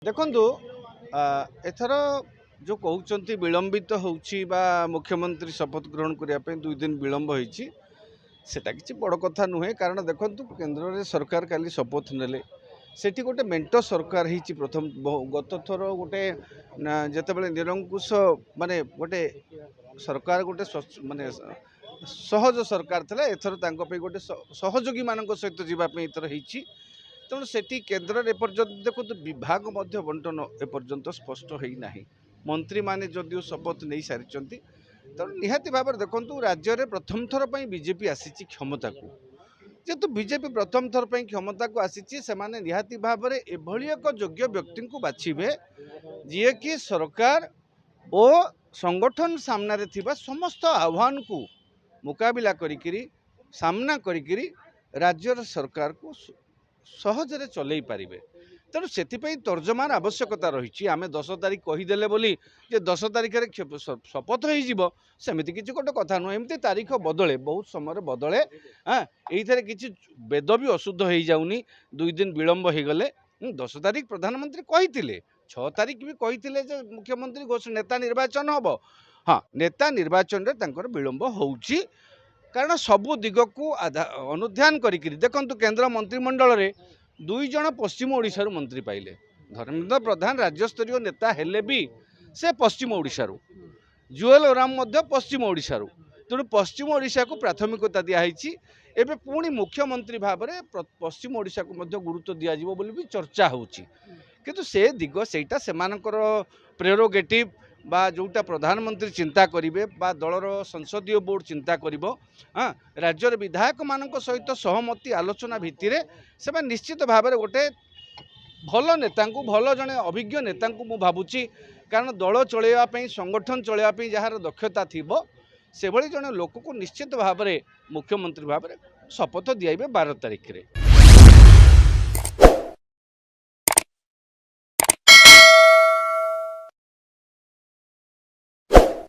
ଦେଖନ୍ତୁ ଏଥର जो कहते विलंबित होउछि बा मुख्यमंत्री शपथ ग्रहण करने 2 दिन विलंब होइछि सेटा किछि बड़ कथा नुहे कारण देखंतु केंद्र रे सरकार काली शपथ नेले सेठी गोटे मेंटो सरकार हिची प्रथम गत थर गोटे जते बेले निरंकुश माने गोटे सरकार गोटे माने सहज सरकार थला एथर तांको पे गोटे सहयोगी मानक सहित जीवा पे एथर हिची तेणु सेठी केन्द्र एपर्यंत देखो विभाग बंटन एपर्यंत स्पष्ट होना मंत्री माने जदिव शपथ नहीं सारी तेणु निहाती भाव देखो राज्य में प्रथम थर पर बीजेपी आसी क्षमता को जेहेतु बीजेपी प्रथम थर पर क्षमता को आसी निहाती भाव में एभली एक योग्य व्यक्ति को बाछिबे जी कि सरकार और संगठन सामने थिबा समस्त आह्वान को मुकाबला करिकिरी सामना करिकिरी राज्य सरकार को सहजरे चलई पारे तेणु से तर्जमान आवश्यकता रही आम 10 तारिख कहीदेले बोली जे 10 तारिख शपथ होमती किसी गोटे कथा नुह एमती तारीख बदले बहुत समय बदले हाँ ये किसी वेद भी अशुद्ध हो जाऊनी 2 दिन विलंब हो गले 10 तारिख प्रधानमंत्री कही 6 तारिख भी कही मुख्यमंत्री घोषणा नेता निर्वाचन हम हाँ नेता निर्वाचन में विलंब होउची कारण सबू दिग को अनुध्यान करी देखंतु केंद्र मंत्रिमंडल रे 2 जन पश्चिम ओडिशा मंत्री पाइले धर्मेंद्र प्रधान राज्यस्तरीय नेता हेले भी से पश्चिम ओडिशा जुएल ओराम पश्चिम ओडिशा तेणु पश्चिम ओडिशा को प्राथमिकता दिखाई एवं पुणी मुख्यमंत्री भाव में पश्चिम ओडिशा को गुरुत्व दिज्व भी चर्चा होची किंतु से दिग सेटा सेमानकर प्रेरोगेटिव बा जोटा प्रधानमंत्री चिंता करेंगे बा दलर संसदीय बोर्ड चिंता करिवो हाँ राज्य विधायक मानक सहित सहमति आलोचना भित्तिरे से निश्चित भाव में गोटे भल नेता भल जड़े अभिज्ञ नेता मु भावुची कारण दल चलैवाई संगठन चलैवाई जार दक्षता थिबो से भली जड़े लोक को निश्चित भाव में मुख्यमंत्री भाव में शपथ दियाइबे 12 तारिख रे।